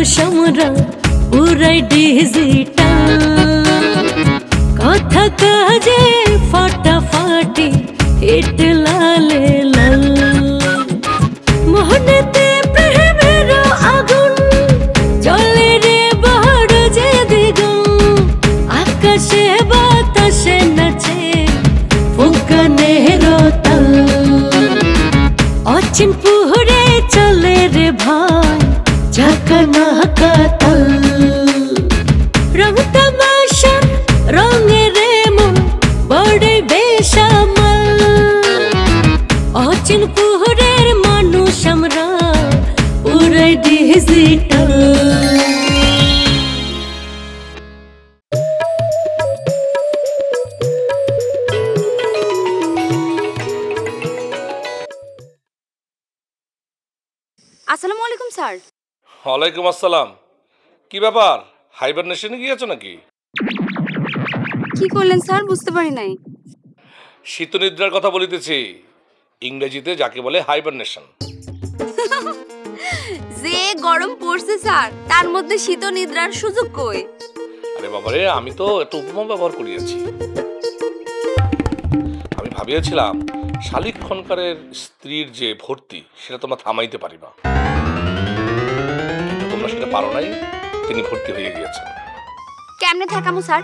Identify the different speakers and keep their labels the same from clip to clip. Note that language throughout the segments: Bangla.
Speaker 1: মানুষ আমরা পুরাই ডিজিটাল, কথা কাজে ফাটাফাটি হিট লালে লাল। মোহনেতে প্রেমের আগুন জ্বলে রে বড় যে দ্বিগুণ, আকাশে বাতাসে নাচে ফুঁকানের তাল। অচিন পুহরে চলে রে ভাই ঝাঁকানা কাতাল, রং তামাশা রঙে রে মন বড় বেসামাল। অচিন পুহরের মানুষ আমরা পুরাই ডিজিটাল।
Speaker 2: আসসালামু আলাইকুম স্যার।
Speaker 3: ওয়ালাইকুম আসসালাম। কি ব্যাপার, হাইবারনেশনে গিয়েছো নাকি?
Speaker 2: কি করলেন স্যার, বুঝতে পারি নাই।
Speaker 3: শীতনিদ্রার কথা বলিতেছি, ইংরেজিতে যাকে বলে হাইবারনেশন।
Speaker 2: যে গরম পড়ছে স্যার, তার মধ্যে শীত নিদ্রার সুযোগ কই?
Speaker 3: আরে বাবারে, আমি তো একটা উপমা ব্যবহার করিয়াছি। আমি ভাবিয়েছিলাম শালিক খনকারের স্ত্রীর যে ভর্তি সেটা তোমরা থামাইতে পারিবা, কিন্তু তোমরা সেটা পারো নাই। তিনি ভর্তি হয়ে গিয়েছেন।
Speaker 2: কেমনে থাকামু স্যার?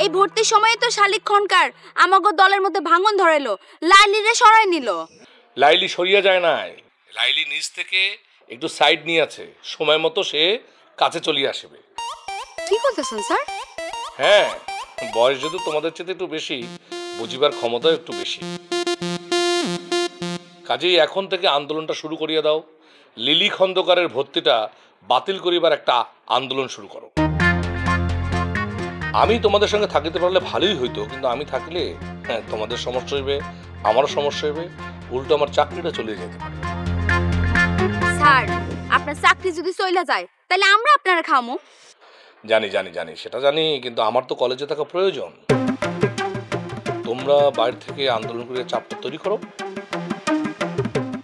Speaker 2: এই ভর্তির সময়ে তো শালিক খনকার আমাগো দলের মধ্যে ভাঙন ধরাইলো, লাইলিরে সরাই নিল।
Speaker 3: লাইলি সরিয়া যায় নাই, লাইলি নিজ থেকে একটু সাইড নিয়ে আছে, সময় মতো সে কাছে চলিয়ে আসবে।
Speaker 2: কি করতেছেন স্যার?
Speaker 3: হ্যাঁ, বয়স যদি তোমাদের চেয়ে একটু বেশি, বুঝিবার ক্ষমতাও একটু বেশি। কাজেই এখন থেকে আন্দোলনটা শুরু করিয়ে দাও। লিলি খন্দকারের ভর্তিটা বাতিল করিবার একটা আন্দোলন শুরু করো। আমি তোমাদের সঙ্গে থাকিতে পারলে ভালোই হইতো, কিন্তু আমি থাকলে হ্যাঁ তোমাদের সমস্যা হইবে, আমারও সমস্যা হইবে, উল্টো আমার চাকরিটা চলে যেতে পারে।
Speaker 2: স্যার, আপনার চাকরি যদি চলে যায় তাহলে আমরা আপনারা খামু।
Speaker 3: জানি জানি জানি, সেটা জানি, কিন্তু আমার তো কলেজে থাকা প্রয়োজন। তোমরা বাইরে থেকে আন্দোলন করে চাপটা তৈরি করো।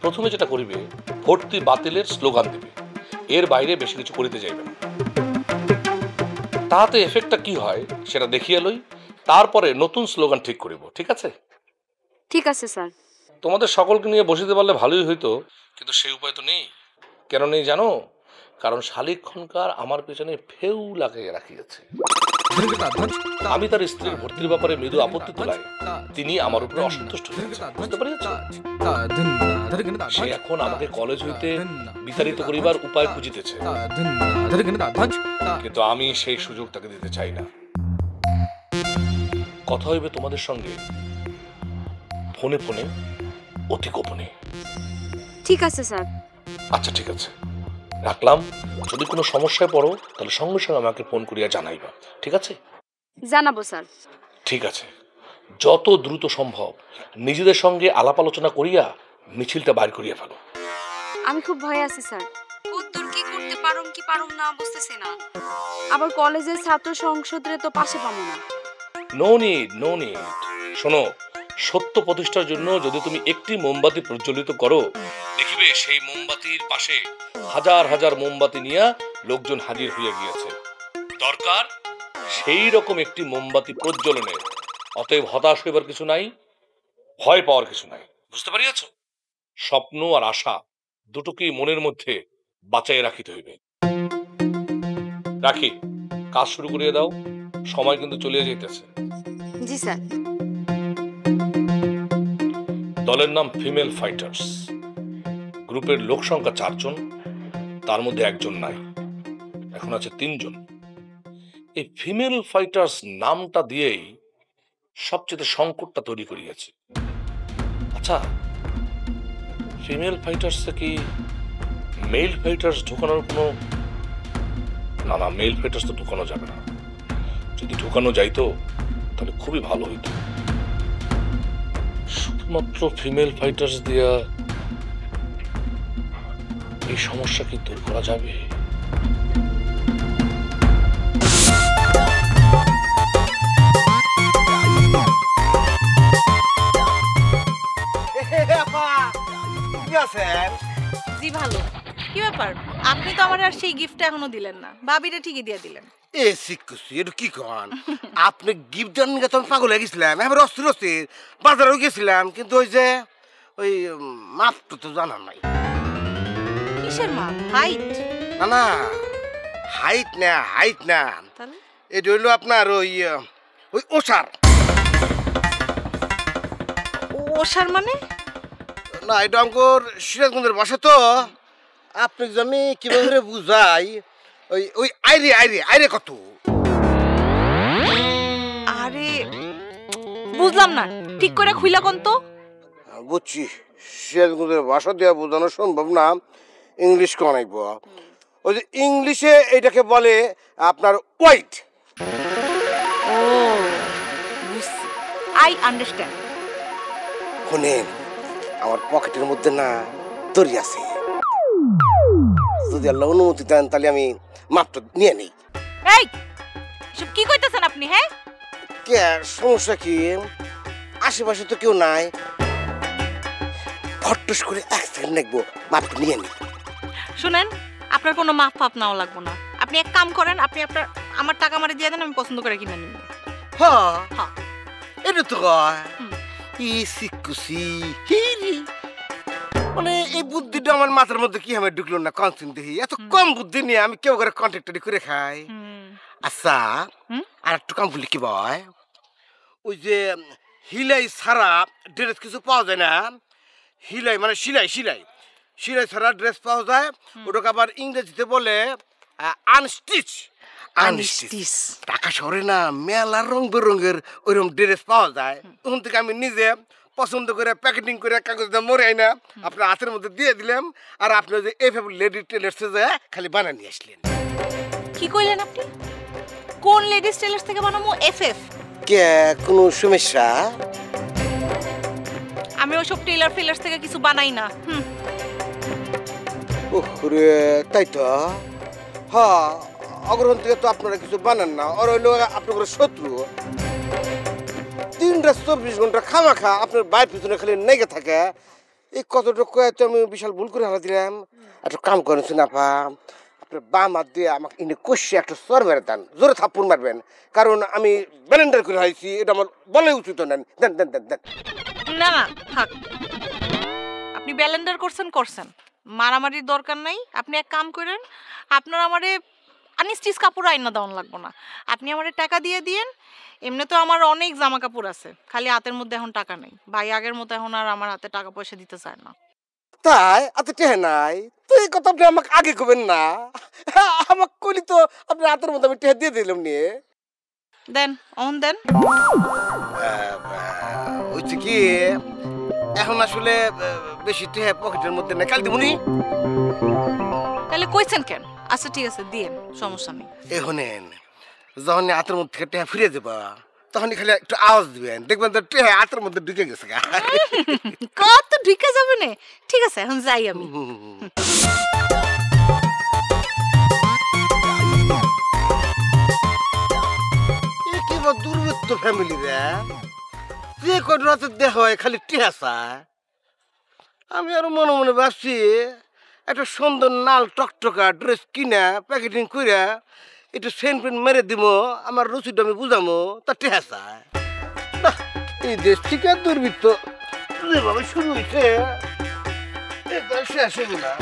Speaker 3: প্রথমে যেটা করিবে, ভর্তি বাতিলের স্লোগান দিবে, এর বাইরে বেশি কিছু করিতে যাইবে না। তাতে এফেক্টটা কি হয় সেটা দেখিয়ে লই, তারপরে নতুন স্লোগান ঠিক করিব। ঠিক আছে?
Speaker 2: ঠিক আছে স্যার।
Speaker 3: তোমাদের সকলকে নিয়ে বসিতে পারলে ভালোই হইতো, কিন্তু সেই উপায় তো নেই। কেন নেই জানো? কারণ শালিক খনকার আমার পেছনে ফেউ লাগিয়ে রাখিয়েছে। আমি তার স্ত্রীর ভর্তির ব্যাপারে মৃদু আপত্তি তোলায় তিনি আমার উপরে অসন্তুষ্ট হয়েছে। বুঝতে পারিয়েছ? সে এখন আমাকে কলেজ হইতে বিতাড়িত করিবার উপায় খুঁজিতেছে, কিন্তু আমি সেই সুযোগ তাকে দিতে চাই না। কথা হইবে তোমাদের সঙ্গে ফোনে ফোনে, অতি গোপনে।
Speaker 2: ঠিক আছে স্যার।
Speaker 3: আচ্ছা ঠিক আছে, রাখলাম। যদি কোনো সমস্যায় পড়ো তাহলে সঙ্গে সঙ্গে আমাকে ফোন করিয়া জানাইবা। ঠিক আছে?
Speaker 2: জানাবো স্যার।
Speaker 3: ঠিক আছে, যত দ্রুত সম্ভব নিজেদের সঙ্গে আলাপ আলোচনা করিয়া মিছিলটা বাইর করিয়া ফেলো।
Speaker 2: আমি খুব ভয় আছি স্যার, কতদূর কি করতে পারুম কি পারুম না বুঝতেছি না। আবার কলেজের ছাত্র সংসদে তো পাশে পাবো না।
Speaker 3: No need, no need. শোনো, সত্য প্রতিষ্ঠার জন্য যদি তুমি একটি মোমবাতি প্রজ্বলিত করো, দেখবে সেই মোমবাতির পাশে হাজার হাজার মোমবাতি নিয়ে লোকজন হাজির হইয়া গিয়েছে। দরকার সেই রকম একটি মোমবাতি প্রজ্বলনের। অতএব হতাশ হইবার কিছু নাই, ভয় পাওয়ার কিছু নাই। বুঝতে পারিয়াছ? স্বপ্ন আর আশা দুটোকেই মনের মধ্যে বাঁচাইয়া রাখিতে হইবে। রাখি, কাজ শুরু করিয়া দাও, সময় কিন্তু চলিয়া যাইতেছে।
Speaker 2: জি স্যার।
Speaker 3: দলের নাম ফিমেল ফাইটার্স। গ্রুপের লোক সংখ্যা 4 জন, তার মধ্যে একজন নাই, এখন আছে 3 জন। এই ফিমেল ফাইটার্স নামটা দিয়েই সবচেয়ে সংকটটা তৈরি করিয়াছে। আচ্ছা, ফিমেল ফাইটার্স কি মেল ফাইটার্স ঢোকানোর কোনো? না না, মেল ফাইটার্স তো ঢোকানো যাবে না। যদি ঢোকানো যাইতো তাহলে খুবই ভালো হইতো। শুধুমাত্র ফিমেল ফাইটার্স দিয়া এই সমস্যা কি দূর করা যাবে?
Speaker 2: জি ভালো,
Speaker 4: কি ব্যাপার, আপনি তো আমার আর সেই গিফটটা এখনো দিলেন না, ভাবিরে ঠিকই দিয়ে দিলেন।
Speaker 5: এ শিখছি এটা কি কন আপনি গিফট দেন তো আমি পাগল হয়ে গেছিলাম, এবার অস্থির অস্থির বাজারেও গেছিলাম, কিন্তু ওই যে ওই মাপটা তো জানা নাই।
Speaker 4: কিসের মাপ? হাইট?
Speaker 5: না না, হাইট না, হাইট না,
Speaker 4: তাহলে
Speaker 5: এটা হইলো আপনার ওই ওই ওষার।
Speaker 4: ওষার মানে?
Speaker 5: না, এটা আমার সিরাজগঞ্জের বাসা তো, আপনি আমি কিভাবে বুঝাই, ওই ওই আইরে আইরে আইরে কত।
Speaker 4: আরে বুঝলাম না, ঠিক করে খুইলা কোন তো।
Speaker 5: বুঝছি, সিরাজগঞ্জের ভাষা দেওয়া বোঝানো সম্ভব না, ইংলিশ কনাইব। ওই যে ইংলিশে এটাকে বলে আপনার ওয়াইট।
Speaker 4: ও বুঝছি, আই আন্ডারস্ট্যান্ড।
Speaker 5: শোনেন, আমার পকেটের মধ্যে না দড়ি আছে, যদি আল্লাহ অনুমতি দেন তাহলে আমি মাপটা নিয়ে নেই।
Speaker 4: এই সব কি কইতেছেন আপনি? হ্যাঁ,
Speaker 5: কে সমস্যা কি? আশেপাশে তো কেউ নাই, ফট্টস করে এক সেকেন্ড দেখবো, মাপটা নিয়ে নেই।
Speaker 4: শুনেন, আপনার কোনো মাপ ফাপ নাও লাগবো না। আপনি এক কাম করেন, আপনি আমার টাকা মারে দিয়ে দেন, আমি পছন্দ করে কিনে নিব।
Speaker 5: হ্যাঁ
Speaker 4: হ্যাঁ,
Speaker 5: এটা তো কয় ই শিখছি হিরি, মানে এই বুদ্ধিটা আমার মাথার মধ্যে কি আমার ঢুকলো না, কনসিন দেখি এত কম বুদ্ধি নিয়ে আমি কেউ করে কন্ট্রাক্টরি করে খাই। আচ্ছা, আর একটু কাম বলি কি বয়, ওই যে হিলাই ছাড়া ড্রেস কিছু পাওয়া যায় না, হিলাই মানে সিলাই, সিলাই সিলাই ছাড়া ড্রেস পাওয়া যায়, ওটাকে আবার ইংরেজিতে বলে আনস্টিচ। আনস্টিচ ঢাকা শহরে না মেলা রং বেরঙের ওইরকম ড্রেস পাওয়া যায়, ওখান থেকে আমি নিজে পছন্দ করে প্যাকেটিং করে কাগজ দিয়ে মরে না আপনার হাতের মধ্যে দিয়ে দিলাম, আর আপনি যে এইভাবে লেডি টেলার্সে যায় খালি বানা নিয়ে আসলেন।
Speaker 4: কি কইলেন আপনি? কোন লেডিস টেলার্স থেকে বানাবো? এফএফ?
Speaker 5: কে কোনো সমস্যা?
Speaker 4: আমি ওসব টেলার ফেলার্স থেকে কিছু বানাই না।
Speaker 5: ওরে তাই তো, হ্যাঁ অগ্রহণ থেকে তো আপনারা কিছু বানান না, আর হইলো আপনার শত্রু। 3-24 ঘন্টা খামাখা আপনার বাইর পিছনে খালি নেগে থাকে, এই কতটুকু তো আমি বিশাল ভুল করে হারা দিলাম। একটা কাম করেছেন আপা, আপনার বাম হাত দিয়ে আমাকে ইনি কষে একটা সর মেরে দেন, জোরে থাপ্পড় মারবেন, কারণ আমি ব্যালেন্ডার করে হাইছি, এটা আমার বলে উচিত নেন। দেন দেন দেন দেন।
Speaker 4: না না থাক, আপনি ব্যালেন্ডার করছেন, মারামারির দরকার নাই। আপনি এক কাম করেন, আপনার আমারে আনস্টিচ কাপড় আইনা দেওয়ান লাগবো না, আপনি আমারে টাকা দিয়ে দিয়েন। এমনি তো আমার অনেক জামা কাপড় আছে, খালি হাতের মধ্যে এখন টাকা নেই। ভাই আগের মতো এখন আর আমার হাতে টাকা পয়সা দিতে চায় না।
Speaker 5: তাই এত টেহে নাই তো, এই কথা আপনি আমাকে আগে কবেন না, আমাকে কইলি তো আপনার হাতের মধ্যে আমি টেহে দিয়ে দিলাম নিয়ে।
Speaker 4: দেন অন দেন।
Speaker 5: হচ্ছে কি, এখন আসলে বেশি টেহে পকেটের মধ্যে না, কাল দিবনি।
Speaker 4: তাহলে কইছেন কেন? আচ্ছা ঠিক আছে, দিয়েন, সমস্যা নেই।
Speaker 5: এখনেন যখন হাতের মধ্যে থেকে টেহা ফিরে যাবা, তখনই খালি একটু আওয়াজ দিবেন, দেখবেন তো টেহা হাতের মধ্যে ঢুকে গেছে।
Speaker 4: কত ঢুকে যাবে না? ঠিক আছে, এখন যাই আমি।
Speaker 5: কি দুর্বৃত্ত ফ্যামিলি রে, যে কত রাতে দেখা হয় খালি টেহা চায়। আমি আরো মনে মনে ভাবছি একটা সুন্দর নাল টকটকা ড্রেস কিনা প্যাকেটিং কইরা একটু সেন্ট পেন্ট মেরে দিব, আমার রুচিটা আমি বুঝামো, তা টেহা চায়। এই দেশ থেকে দুর্বৃত্ত যেভাবে শুরু হয়েছে শেষ হইব না।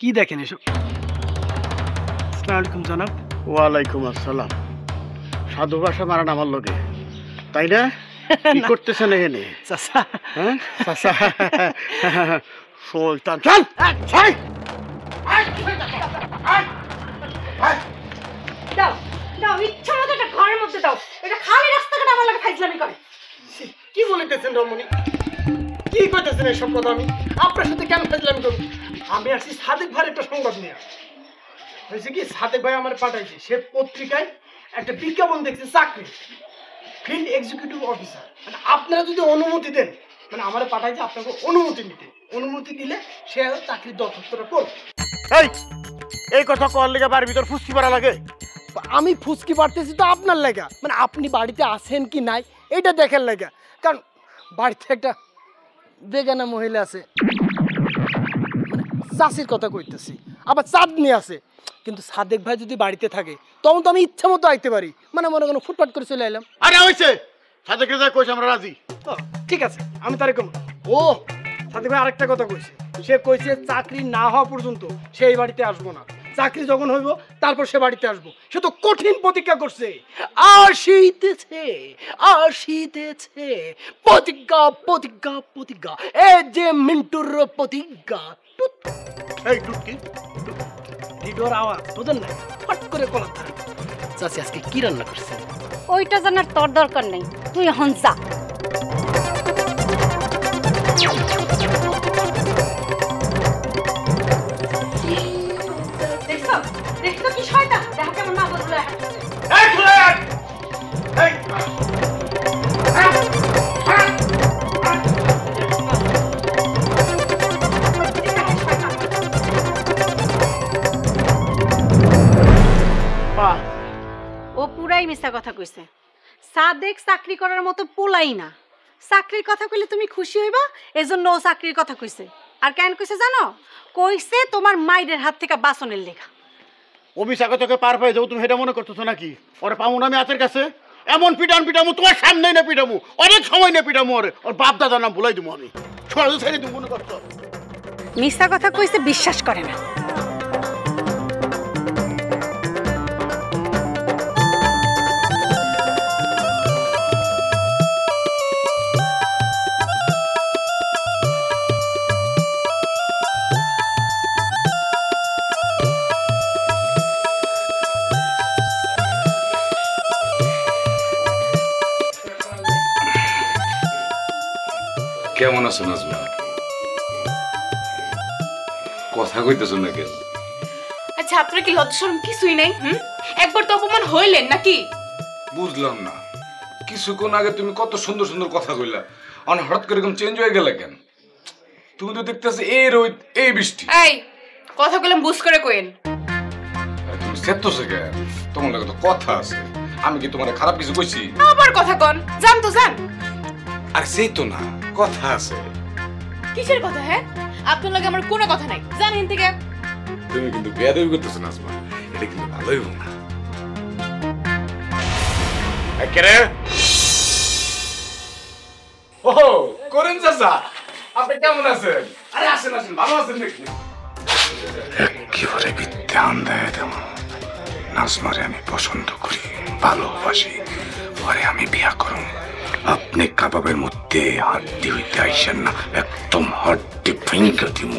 Speaker 6: কি দেখেন এসব? আসসালামু আলাইকুম জনাব।
Speaker 7: ওয়ালাইকুম আসসালাম। সাধু ভাষা মারান আমার লোকে, তাই না? কি করতেছেন এখানে?
Speaker 6: চাচা,
Speaker 7: হ্যাঁ চাচা, সুলতান চল।
Speaker 4: দাও দাও, ইচ্ছা মতো এটা ঘরের মধ্যে দাও। এটা খালি রাস্তাঘাটে আমার লাগে ফাইজলামি করে।
Speaker 7: কি বলিতেছেন রমণী? কি
Speaker 6: কি কইতেছেন এইসব কথা? আমি আপনার সাথে কেন ফাজলামি করব? আমি আসছি সাদেক ভাইয়ের একটা সংবাদ নিয়ে। হয়েছে কি, সাদেক ভাই আমার পাঠাইছে, সে পত্রিকায় একটা বিজ্ঞাপন দেখছে চাকরি, ফিল্ড এক্সিকিউটিভ অফিসার। মানে আপনারা যদি অনুমতি দেন, মানে আমার পাঠাইছে আপনাকে অনুমতি নিতে, অনুমতি দিলে সে চাকরির দরখাস্তটা করবে।
Speaker 7: এই কথা কর লেগে বাড়ির ভিতর ফুসকি পারা লাগে?
Speaker 6: আমি ফুসকি পারতেছি তো আপনার লাগা, মানে আপনি বাড়িতে আছেন কি নাই এটা দেখার লাগা। কারণ বাড়িতে একটা বেগানা মহিলা আছে, মানে চাষির কথা কইতেছি, আবার চাঁদনি আছে। কিন্তু সাদেক ভাই যদি বাড়িতে থাকে তখন তো আমি ইচ্ছা মতো আইতে পারি, মানে মনে কোনো ফুটপাট করে চলে এলাম।
Speaker 7: আরে হইছে, সাদেক রেজা কইছে আমরা রাজি।
Speaker 6: ঠিক আছে, আমি তার কম। ও সাদেক ভাই আরেকটা কথা কইছে, সে কইছে চাকরি না হওয়া পর্যন্ত সে এই বাড়িতে আসবো না, চাকরি যখন হইব তারপর সে বাড়িতে আসবো। সে তো কঠিন প্রতিজ্ঞা করছে, আসিতেছে আসিতেছে, প্রতিজ্ঞা প্রতিজ্ঞা প্রতিজ্ঞা, এ যে মিন্টুর প্রতিজ্ঞা।
Speaker 7: এই টুটকি
Speaker 6: ডিডোর আওয়াজ বুঝেন না, ফট করে কলার ধরে। চাচি আজকে কি রান্না করছেন?
Speaker 2: ওইটা জানার তোর দরকার নেই, তুই এখন যা। দেখছো কি শয়তান, দেখো কেমন না বললো।
Speaker 7: এই খুলে এই
Speaker 1: ও পুরাই মিথ্যা কথা কইছে। সাদেক চাকরি করার মতো পোলাই না। চাকরির কথা কইলে তুমি খুশি হইবা, এজন্য ও চাকরির কথা কইছে। আর কেন কইছে জানো? কইছে তোমার মাইরের হাত থেকে বাঁচনের লেখা।
Speaker 7: অভিষেকে তোকে পার পেয়ে যাবো, তুমি সেটা মনে করতেছো নাকি? ওরে পাবো না আমি হাতের কাছে? এমন পিটামু তোমার সামনেই না পিটামু, অনেক সময় না পিটামু। ওর বাপ দাদার নাম ভুলাই দিব আমি, সরাসরি ছেড়ে দিব মনে করছো?
Speaker 1: মিথ্যা কথা কইছে, বিশ্বাস করে না।
Speaker 8: কেমন আছো নাজমা? কথা কইতেছো না কেন?
Speaker 9: আচ্ছা আপনার কি লজ্জা শরম কিছুই নাই? একবার তো অপমান হইলেন নাকি?
Speaker 8: বুঝলাম না, কিছুক্ষণ আগে তুমি কত সুন্দর সুন্দর কথা কইলা, আর হঠাৎ করে এরকম চেঞ্জ হয়ে গেলে কেন? তুমি তো দেখতেছো এই রোদ এই বৃষ্টি।
Speaker 9: এই কথা কইলাম বুঝ করে কইেন।
Speaker 8: তুমি সেতছো কেন? তোমার লাগে তো কথা আছে, আমি কি তোমার খারাপ কিছু কইছি?
Speaker 9: আবার কথা কন, জান তো জান।
Speaker 8: আর সেই তো না, কথা আছে।
Speaker 9: কিসের কথা? হ্যাঁ আপনার লগে আমার কোনো কথা নাই, জানেন থেকে।
Speaker 8: তুমি কিন্তু বেয়াদবি করতেছো নাজমা, এটা কিন্তু ভালো হইব না। একেরে ও করেন চাচা, আপনি কেমন আছেন? আরে আসেন আসেন, ভালো আছেন নাকি? একেবারে বিদ্যা আন্দায় দেব। নাজমারে আমি পছন্দ করি, ভালোবাসি, পরে আমি বিয়া করব। আপনি কাবাবের মধ্যে হাড্ডি হইতে আইসেন না, একদম হাড্ডি ভেঙে দিব।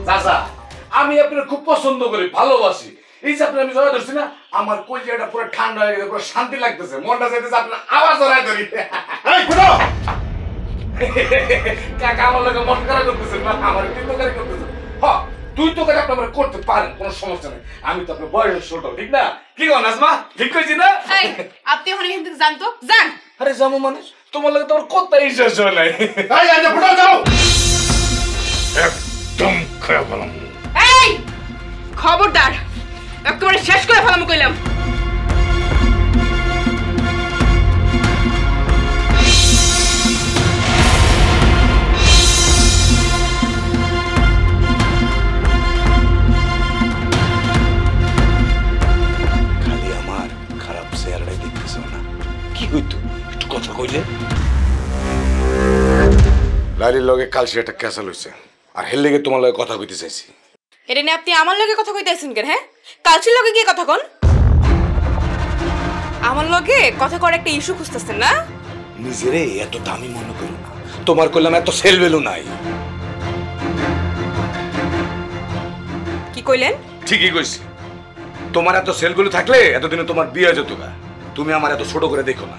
Speaker 8: চাচা আমি আপনার খুব পছন্দ করি, ভালোবাসি। এই যে আপনি আমি জড়াই ধরছি না, আমার কলিজাটা পুরো ঠান্ডা হয়ে গেছে, পুরো শান্তি লাগতেছে, মনটা চাইতেছে আপনার আওয়াজ জড়াই ধরি। কাকা আমার লোকে মন খারাপ করতেছেন না, আমার কিন্তু খারাপ করতেছে। হ্যাঁ তুই তো করে আপনার করতে পারেন, কোনো সমস্যা নেই। আমি তো আপনার বয়সের ছোট, ঠিক না? কি কর নাজমা, ঠিক কইছি না?
Speaker 9: আপনি এখন এখান থেকে জান তো, জান।
Speaker 8: আরে যাবো মানে তোমার লাগে তোমার কথা শেষ হয় নাই। একদম খারাপ হলাম।
Speaker 9: এই খবরদার, একেবারে শেষ করে ফেলাম কইলাম।
Speaker 8: খালি আমার খারাপ চেহারাটাই দেখতেছ না? কি হইতো একটু কথা কইলে? লাইলির লগে কাল সে একটা ক্যাসাল হইছে, আর হেল লেগে তোমার লগে কথা কইতে চাইছি।
Speaker 9: এটা নিয়ে আপনি আমার লগে কথা কইতেছেন কেন? হ্যাঁ কালচির লগে গিয়ে কথা কন। আমার লগে কথা করার একটা ইস্যু খুঁজতেছেন না?
Speaker 8: নিজেরে এত দামি মনে করো না, তোমার কইলাম এত সেল ভ্যালু নাই।
Speaker 9: কি কইলেন?
Speaker 8: ঠিকই কইছি, তোমার এত সেল ভ্যালু থাকলে এতদিনে তোমার বিয়ে যেত না। তুমি আমার এত ছোট করে দেখো না।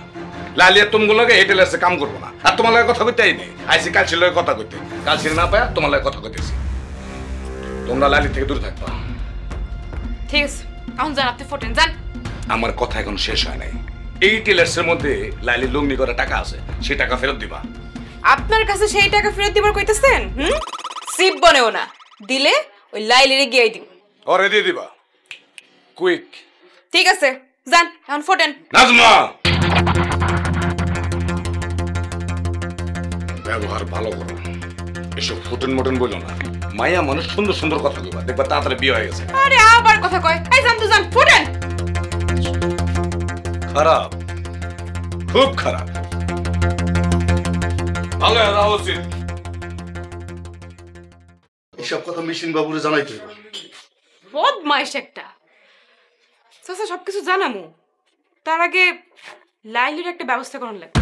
Speaker 3: লালিয়া তোমার লগে এই টেলার্সে কাম করবো না, আর তোমার লগে কথা কইতে আইনি, আইসি কালচির লগে কথা কইতে, কালচির না পায়া তোমার লগে কথা কইতেছি। তোমরা লালি থেকে দূরে থাকবা।
Speaker 9: ঠিক আছে, এখন যান, আপনি ফোটেন যান।
Speaker 3: আমার কথা এখন শেষ হয় নাই। এই টেলার্সের মধ্যে লাইলির লগ্নি করা টাকা আছে, সেই টাকা ফেরত দিবা।
Speaker 9: আপনার কাছে সেই টাকা ফেরত দিবার কইতেছেন? সিপ বনেও না, দিলে ওই লাইলিরে গিয়ে দিন।
Speaker 3: ওরে দিয়ে দিবা, কুইক।
Speaker 9: ঠিক আছে, যান, এখন ফোটেন।
Speaker 3: নাজমা, ব্যবহার ভালো করো, এসব ফুটন মটন বলো না। মায়া মানুষ সুন্দর সুন্দর কথা কইবা, দেখবা তাড়াতাড়ি বিয়ে হয়ে গেছে।
Speaker 9: আরে আবার কথা কয়, এই যান তো যান, ফোটেন।
Speaker 3: খারাপ, খুব খারাপ। ভালো হওয়া উচিত।
Speaker 7: এসব কথা মিশিন বাবুরে জানাইতে হবে।
Speaker 9: বদমাইশ একটা। চাচা সবকিছু জানামু, তার আগে লাইলির একটা ব্যবস্থা করুন লাগবে।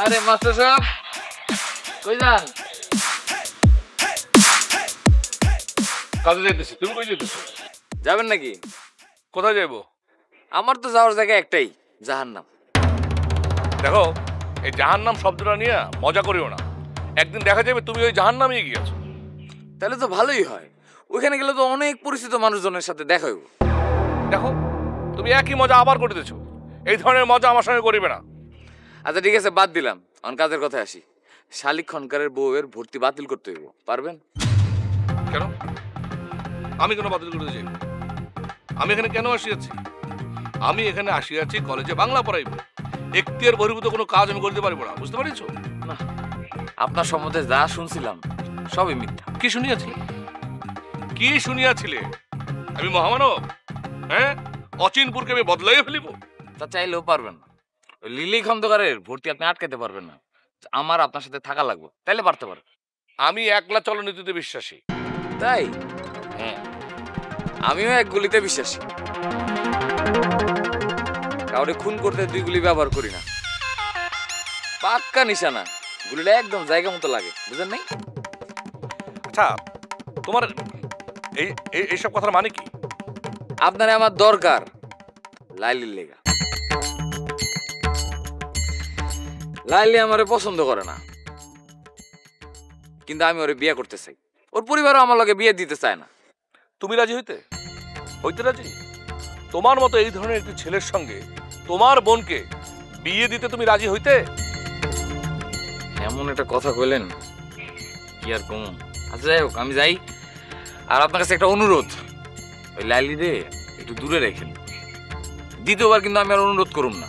Speaker 10: আরে মাস্টার সাহেব, কই যান?
Speaker 3: কাজে যাইতেছি, তুমি কই যাইতেছো?
Speaker 10: যাবেন নাকি?
Speaker 3: কোথায় যাইবো?
Speaker 10: আমার তো যাওয়ার জায়গা একটাই, জাহান্নাম।
Speaker 3: দেখো, এই জাহান্নাম শব্দটা নিয়ে মজা করিও না। একদিন দেখা যাবে তুমি ওই জাহান্নামে গিয়েছো।
Speaker 10: তাহলে তো ভালোই হয়, ওইখানে গেলে তো অনেক পরিচিত মানুষজনের সাথে দেখা হইব।
Speaker 3: দেখো, তুমি একই মজা আবার করে দিয়েছো। এই ধরনের মজা আমার সঙ্গে করিবে না।
Speaker 10: আচ্ছা ঠিক আছে, বাদ দিলাম, অন কাজের কথায় আসি। শালিক খনকারের বউয়ের ভর্তি বাতিল করতে হইব, পারবেন?
Speaker 3: কেন? আমি কেন বাতিল করতে চাই? আমি এখানে কেন আসিয়াছি? আমি এখানে আসিয়াছি কলেজে বাংলা পড়াইব। এখতিয়ার বহির্ভূত কোনো কাজ আমি করতে পারবো না, বুঝতে পারছো?
Speaker 10: না, আপনার সম্বন্ধে যা শুনছিলাম সবই মিথ্যা।
Speaker 3: কি শুনিয়াছিলে? কি শুনিয়াছিলে? আমি মহামানব? হ্যাঁ, অচিনপুরকে আমি বদলাইয়া ফেলিব?
Speaker 10: তা চাইলেও পারবেন না। ওই লিলি খন্দকারের ভর্তি আপনি আটকাতে পারবেন না। আমার আপনার সাথে থাকা লাগবে, তাইলে পারতে পারেন।
Speaker 3: আমি একলা চলনীতিতে বিশ্বাসী।
Speaker 10: তাই? হ্যাঁ, আমিও এক গুলিতে বিশ্বাসী। কাউরে খুন করতে 2 গুলি ব্যবহার করি না। পাক্কা নিশানা, গুলিটা একদম জায়গা মতো লাগে, বুঝেন নাই?
Speaker 3: আচ্ছা, তোমার এইসব কথার মানে কি?
Speaker 10: আপনারে আমার দরকার লাইলির লেগা। লাইলি আমারে পছন্দ করে না, কিন্তু আমি ওরে বিয়ে করতে চাই। ওর পরিবারও আমার লগে বিয়ে দিতে চায় না।
Speaker 3: তুমি রাজি হইতে রাজি? তোমার মতো এই ধরনের একটি ছেলের সঙ্গে তোমার বোনকে বিয়ে দিতে তুমি রাজি হইতে?
Speaker 10: এমন একটা কথা কইলেন, কি আর কম। আচ্ছা যাই হোক, আমি যাই। আর আপনার কাছে একটা অনুরোধ, ওই লাইলি রে একটু দূরে রেখেন। দ্বিতীয়বার কিন্তু আমি আর অনুরোধ করুম না,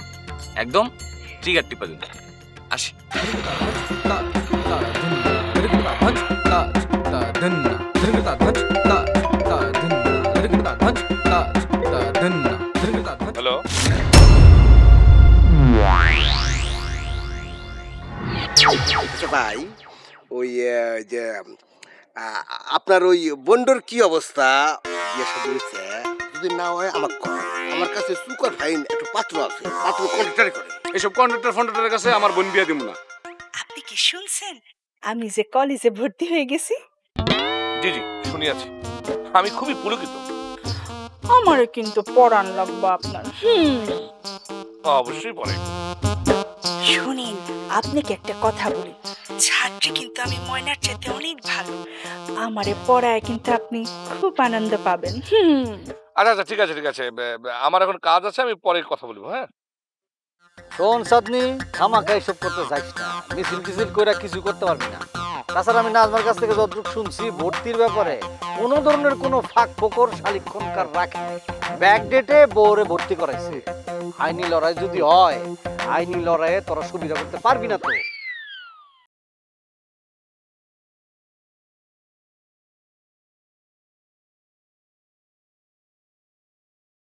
Speaker 10: একদম ট্রিগার টিপা দিন। আসি।
Speaker 3: হ্যালো,
Speaker 5: আচ্ছা ভাই, ওই যে আপনার ওই বন্ডর কি অবস্থা? বিয়ে শাদী হয়েছে? যদি না হয় আমার কাছে সুকার ফাইন একটু পাত্র আছে, পাত্র কন্ট্রাক্টর করে।
Speaker 11: এসব কন্ট্রাক্টরের কাছে আমার বোন বিয়ে দিব না।
Speaker 12: আপনি কি শুনছেন আমি যে কলেজে ভর্তি হয়ে গেছি?
Speaker 3: জি জি শুনিয়াছি, আমি খুবই পুলকিত।
Speaker 12: আমারে কিন্তু পড়ান লাগবে আপনার।
Speaker 3: অবশ্যই পড়ে।
Speaker 12: শুনিন, আপনাকে একটা কথা বলি, ছাত্রী কিন্তু আমি ময়নার চাইতে অনেক ভালো। আমারে পড়ায় কিন্তু আপনি খুব আনন্দ পাবেন।
Speaker 3: আচ্ছা আচ্ছা, ঠিক আছে ঠিক আছে, আমার এখন কাজ আছে, আমি পরে কথা বলবো। হ্যাঁ
Speaker 13: শোন সাদনি, খামাখা এসব করতে চাইস না। মিছিল টিছিল করে কিছু করতে পারবি না। তাছাড়া আমি নাজমার কাছ থেকে যতটুকু শুনছি, ভর্তির ব্যাপারে কোনো ধরনের কোনো ফাঁক ফোকর শালিক্ষণকার রাখে ব্যাক ডেটে বউরে ভর্তি করাইছে। আইনি লড়াই যদি হয়, আইনি লড়াইয়ে তোরা সুবিধা করতে পারবি না তো।